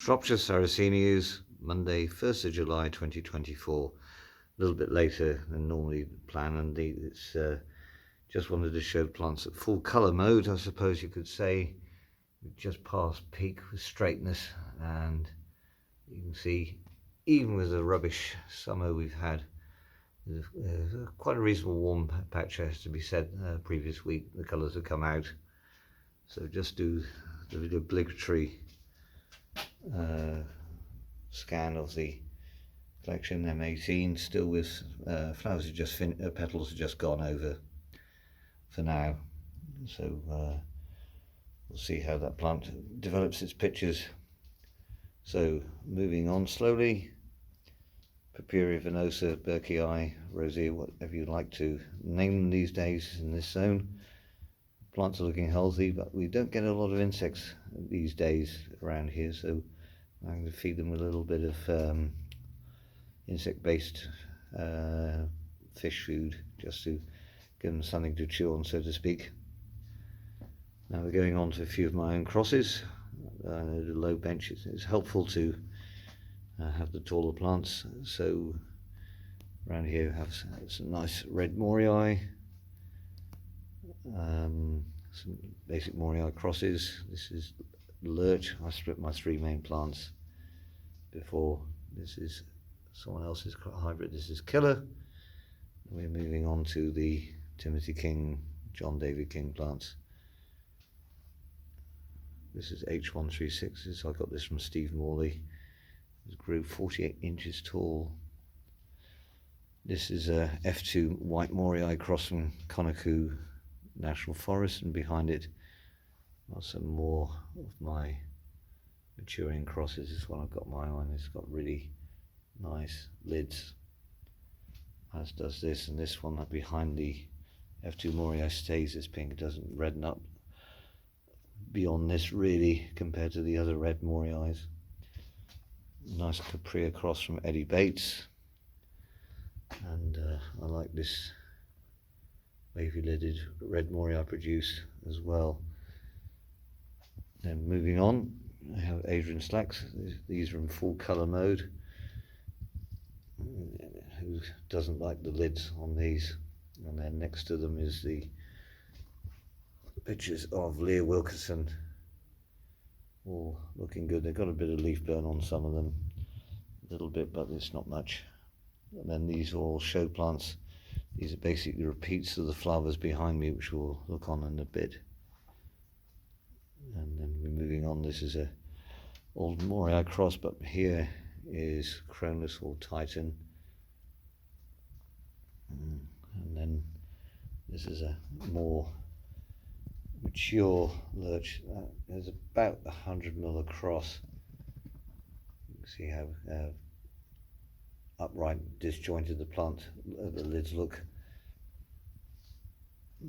Shropshire Sarracenias, Monday, 1st of July 2024. A little bit later than normally planned, and it's just wanted to show plants at full colour mode, I suppose you could say. We've just past peak with straightness, and you can see, even with the rubbish summer we've had, quite a reasonable warm patch, has to be said. Previous week the colours have come out, so just do the obligatory scan of the collection. M18 still with flowers have just petals have just gone over for now, so we'll see how that plant develops its pictures. So moving on slowly, Papiria venosa, Burkii, Rosea, whatever you like to name them these days in this zone. Plants are looking healthy, but we don't get a lot of insects these days around here, so I'm going to feed them a little bit of insect-based fish food, just to give them something to chew on, so to speak. Now we're going on to a few of my own crosses. The low bench is helpful to have the taller plants. So around here we have some nice red morii, some basic morii crosses. This is lurch. I split my three main plants before. This is someone else's hybrid. This is killer. We're moving on to the Timothy King, John David King plants. This is H136. I got this from Steve Morley. It grew 48 inches tall. This is a F2 white morii cross from Conacoo National Forest, and behind it are some more of my maturing crosses. This one I've got my eye on. It's got really nice lids, as does this, and this one behind the F2 morii stays this pink. It doesn't redden up beyond this really compared to the other red morii. Nice Capri cross from Eddie Bates, and I like this wavy lidded red morii I produce as well. Then moving on, I have Adrian Slacks. These are in full colour mode. Who doesn't like the lids on these? And then next to them is the pictures of Leah Wilkinson, all looking good. They've got a bit of leaf burn on some of them, a little bit, but it's not much. And then these are all show plants. These are basically repeats of the flowers behind me, which we'll look on in a bit. And then we're moving on. This is a old morii cross, but here is Cronus or Titan. And then this is a more mature lurch. There's about 100mm across. You can see how upright, disjointed the lids look.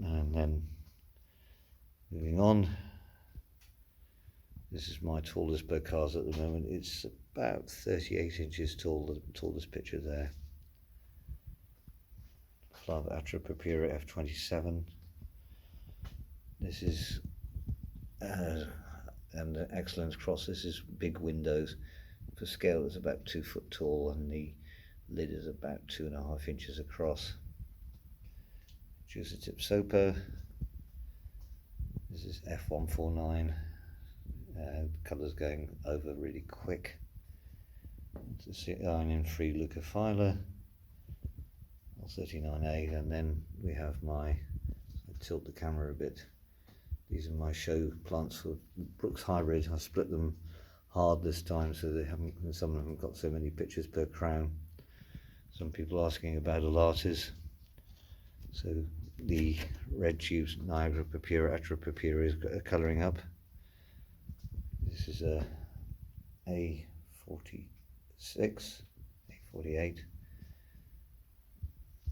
And then moving on, this is my tallest Burkii at the moment. It's about 38 inches tall, the tallest picture there. Flower Atra Papiria F27. This is an excellent cross. This is big windows. For scale, it's about 2 foot tall, and the lid is about 2.5 inches across. Juicy Tip Sopa. This is F149. Colours going over really quick. It's a iron-free Leucophylla, L39A, and then we have I tilt the camera a bit. These are my show plants for Brooks Hybrid. I split them hard this time, so some of them haven't got so many pictures per crown. Some people asking about Alatas. So the red tubes, Niagara Papiria, Atra Papiria, is colouring up. This is a A46, A48,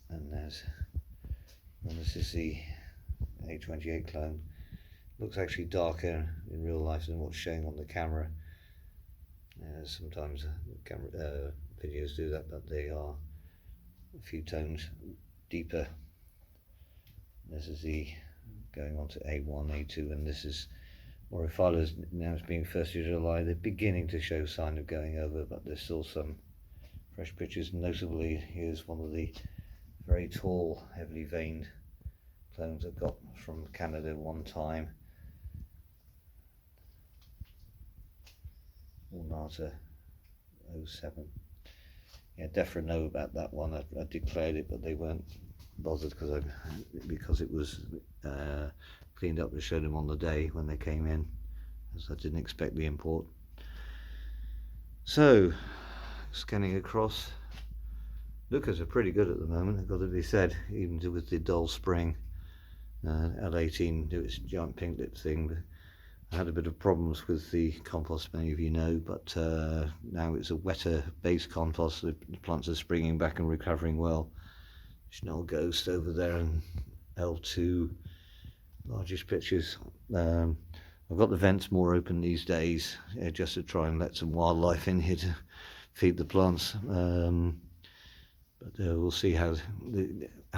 and this is the A28 clone. Looks actually darker in real life than what's showing on the camera. Sometimes camera videos do that, but they are a few tones deeper. This is the going on to A1, A2, and this is Moriphilas, now it's being 1st of July, they're beginning to show sign of going over, but there's still some fresh pitches. Notably, here's one of the very tall, heavily veined clones I got from Canada one time. Ornata 07. Yeah, DEFRA know about that one. I declared it, but they weren't bothered because it was cleaned up and showed them on the day when they came in, as I didn't expect the import. So, scanning across, lookers are pretty good at the moment, I've got to be said, even with the dull spring. L18 do its giant pink lip thing. But I had a bit of problems with the compost, many of you know, but now it's a wetter base compost. The plants are springing back and recovering well. Schnell Ghost over there and L2, largest pitches. I've got the vents more open these days, just to try and let some wildlife in here to feed the plants. But we'll see how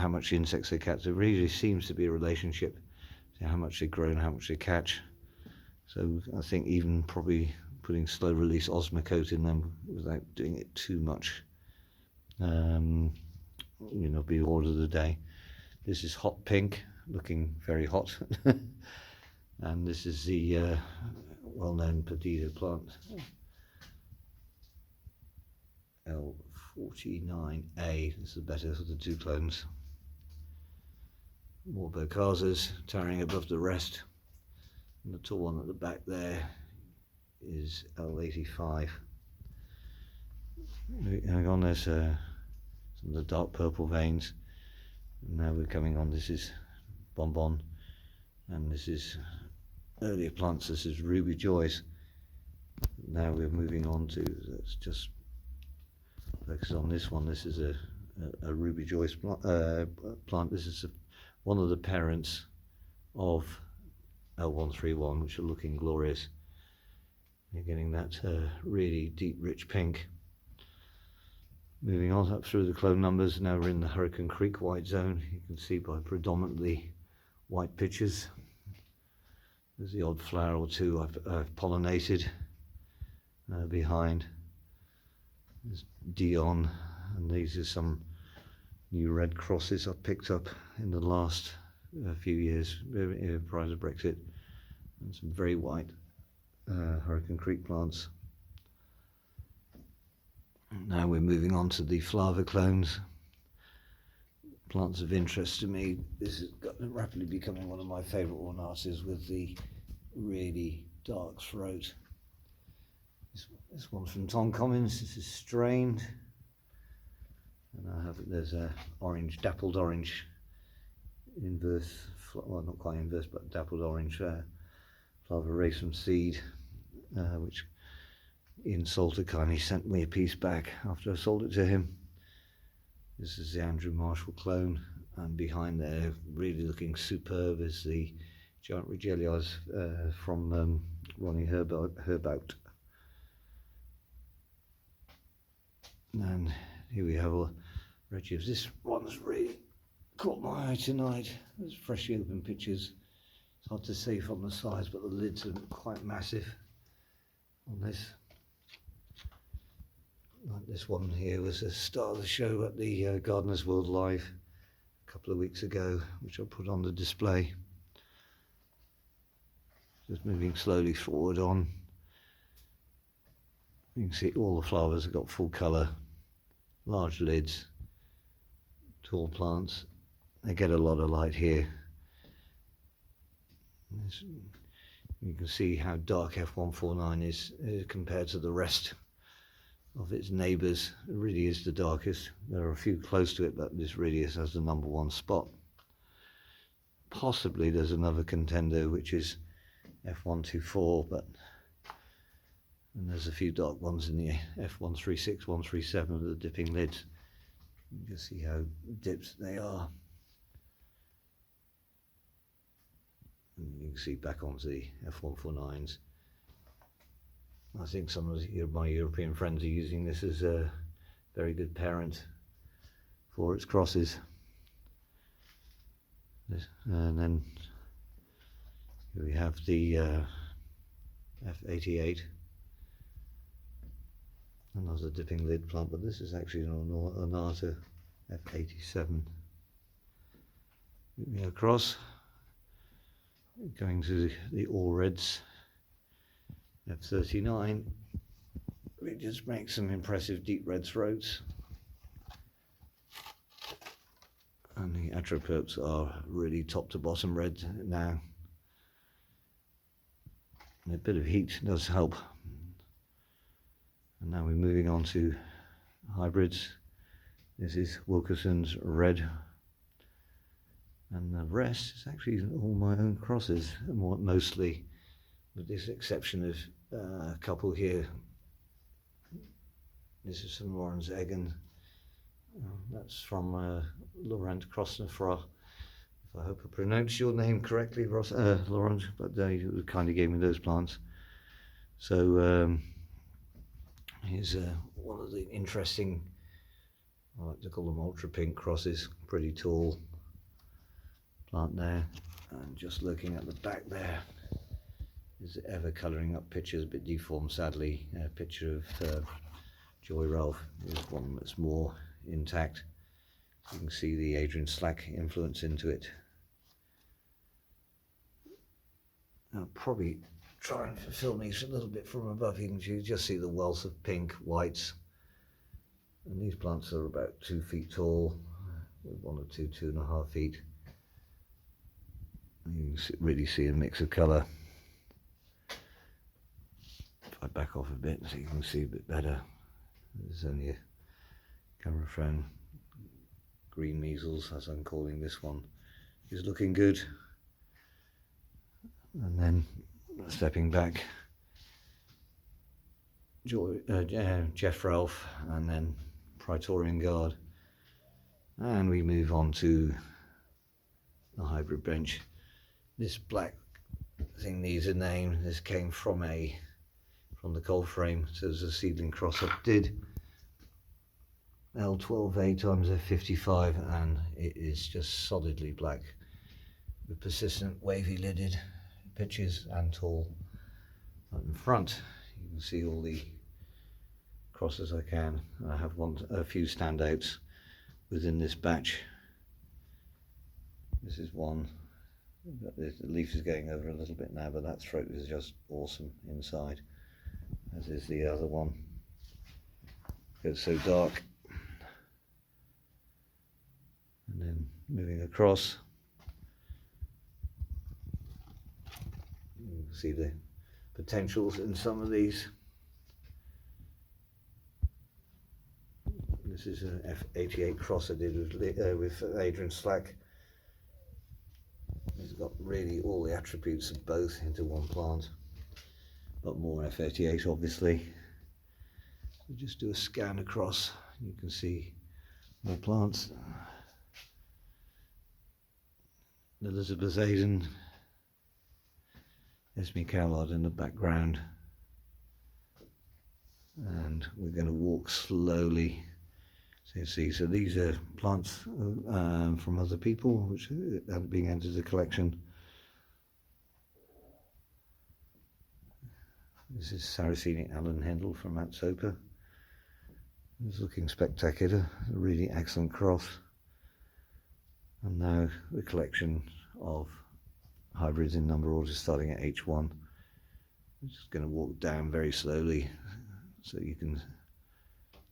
much insects they catch. There really seems to be a relationship to how much they grow and how much they catch. So I think even probably putting slow release Osmocote in them without doing it too much, be the order of the day. This is hot pink, looking very hot. And this is the well-known Perdido plant, L49A. This is better for the two clones. More Bocasas towering above the rest. And the tall one at the back there is L85. Hang on, there's some of the dark purple veins. Now we're coming on, this is Bonbon, and this is earlier plants, this is Ruby Joys. Now we're moving on to, let's just focus on this one. This is a Ruby Joys plant. This is one of the parents of L131, which are looking glorious. You're getting that really deep, rich pink. Moving on up through the clone numbers, now we're in the Hurricane Creek white zone. You can see by predominantly white pitches. There's the odd flower or two I've pollinated behind. There's Dion, and these are some new red crosses I picked up in the last few years prior to Brexit, and some very white Hurricane Creek plants. Now we're moving on to the Flava clones. Plants of interest to me. This is rapidly becoming one of my favourite ornatas with the really dark throat. This one's from Tom Cummins. This is strained, and there's a orange, dappled orange, inverse, well not quite inverse, but dappled orange Flava race from seed, which Ian Salter kindly sent me a piece back after I sold it to him. This is the Andrew Marshall clone, and behind there, really looking superb, is the giant Regelias from Ronnie Herbout. And here we have a Regius. This one's really caught my eye tonight. There's freshly open pictures. It's hard to see from the size, but the lids are quite massive on this. Like this one here was a star of the show at the Gardeners World Live a couple of weeks ago, which I put on the display. Just moving slowly forward on. You can see all the flowers have got full colour, large lids, tall plants. They get a lot of light here. You can see how dark F149 is compared to the rest of its neighbours. It really is the darkest. There are a few close to it, but this really has the #1 spot. Possibly there's another contender, which is F124, and there's a few dark ones in the F136, 137 with the dipping lids. You can see how dipped they are. And you can see back onto the F149s. I think some of my European friends are using this as a very good parent for its crosses. And then here we have the F88. Another dipping lid plant, but this is actually an Ornata F87. Moving across, going to the all reds F39. We just make some impressive deep red throats, and the atroperps are really top to bottom red now. And a bit of heat does help. And now we're moving on to hybrids. This is Wilkinson's red, and the rest is actually all my own crosses, mostly, with this exception of a couple here. This is from Laurens Eggen. That's from Laurent Crosnefra. If I hope I pronounced your name correctly, Laurent, but you kindly gave me those plants. So here's one of the interesting, I like to call them ultra pink crosses, pretty tall plant there. And just looking at the back there, is ever colouring up pictures, a bit deformed sadly. A picture of Joy Ralph is one that's more intact. You can see the Adrian Slack influence into it. I'll probably try and film these a little bit from above. You can just see the wealth of pink, whites. And these plants are about 2 feet tall, with 1 or 2.5 feet. You can really see a mix of colour. If I back off a bit so you can see a bit better. There's only a camera phone. Green measles, as I'm calling this one, is looking good. And then stepping back, Jeff Ralph, and then Praetorian Guard. And we move on to the hybrid bench. This black thing needs a name. This came from the cold frame, so there's a seedling cross up did. L12A times F55, and it is just solidly black with persistent wavy lidded pitches and tall. Up in front you can see all the crosses I can. I have a few standouts within this batch. This is one. The leaf is going over a little bit now, but that throat is just awesome inside, as is the other one. It's so dark. And then moving across, you can see the potentials in some of these. This is an F88 cross I did with Adrian Slack. It's got really all the attributes of both into one plant, but more F88 obviously. So just do a scan across, you can see more plants. Elizabeth Aden, Esme Cowlard in the background, and we're going to walk slowly. So you see, so these are plants from other people which are being entered the collection. This is Sarracenia Alan Hendel from Atsopa. It's looking spectacular, a really excellent cross. And now the collection of hybrids in number order starting at H1. I'm just going to walk down very slowly so you can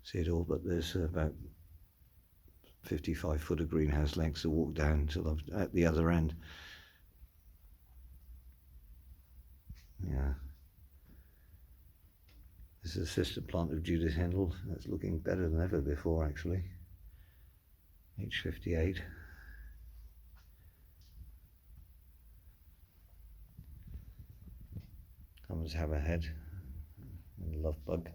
see it all, but there's about 55 foot of greenhouse lengths to walk down until I'm at the other end. Yeah. This is a sister plant of Judith Hendel. That's looking better than ever before actually. H58. Comes Hammerhead and Love Bug.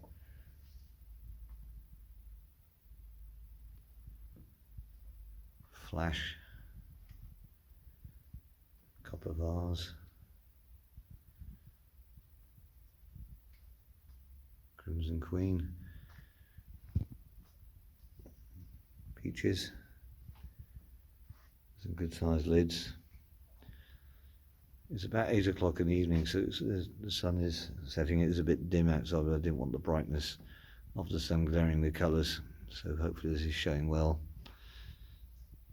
Flash. Copper Vase. Crimson Queen. Peaches. Some good sized lids. It's about 8 o'clock in the evening, so the sun is setting. It is a bit dim outside, but I didn't want the brightness of the sun glaring the colours, so hopefully this is showing well.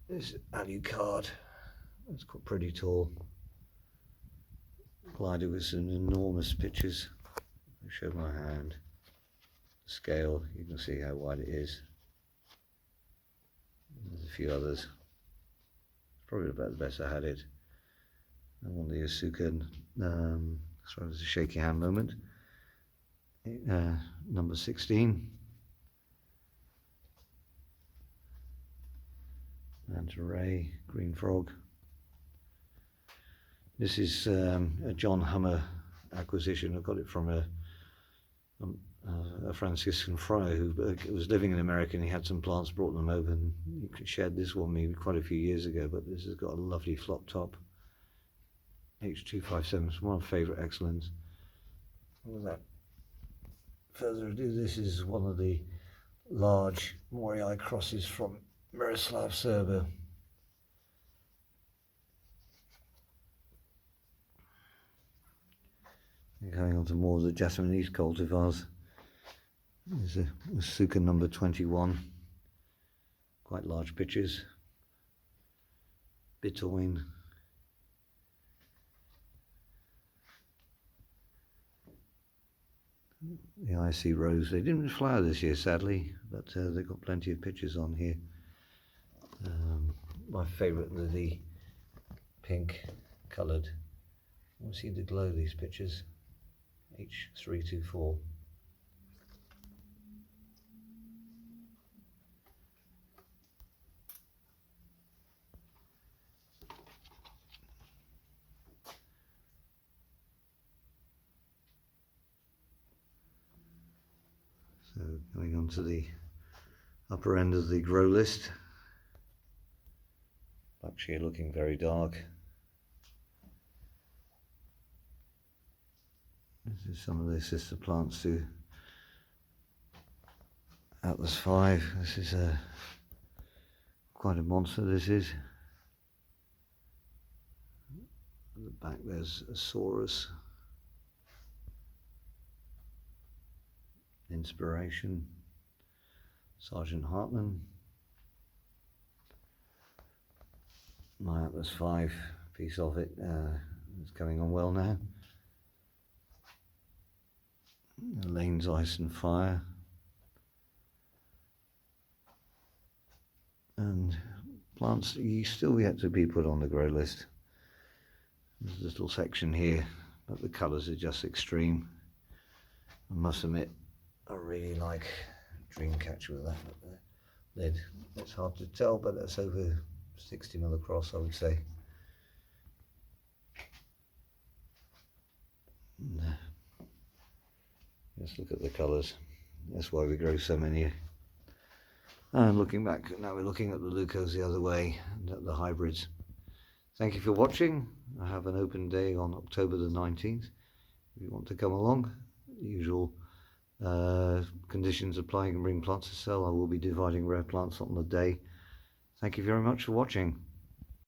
This alucard, it's quite pretty tall. Glider with some enormous pictures. I'll show my hand. Scale, you can see how wide it is. There's a few others. Probably about the best I had it. And one of the Asuka, sorry, it was a shaky hand moment. Number 16. Manta ray, green frog. This is a John Hummer acquisition. I got it from a Franciscan friar who was living in America, and he had some plants, brought them over, and he shared this one with me quite a few years ago. But this has got a lovely flop top. H257 is one of my favourite excellents. Without further ado, this is one of the large Morii crosses from Miroslav Serba. Going on to more of the Japanese cultivars. There's a Asuka number 21. Quite large pitches. Bitoin. The IC Rose. They didn't flower this year, sadly, but they've got plenty of pictures on here. My favourite are the pink coloured. I want to see the glow of these pictures. H324. So going on to the upper end of the grow list. Actually looking very dark. This is some of the sister plants to Atlas 5. This is quite a monster, this is. At the back there's a Saurus. Inspiration. Sergeant Hartman. My Atlas 5 piece of it is coming on well now. Lane's Ice and Fire. And plants still yet to be put on the grow list. There's a little section here, but the colours are just extreme. I must admit, I really like Dreamcatcher with that lid. It's hard to tell, but that's over 60mm across, I would say. Let's look at the colours. That's why we grow so many. And looking back, now we're looking at the Lucos the other way, and at the hybrids. Thank you for watching. I have an open day on October the 19th. If you want to come along, the usual conditions apply. You can bring plants to sell. I will be dividing rare plants on the day. Thank you very much for watching.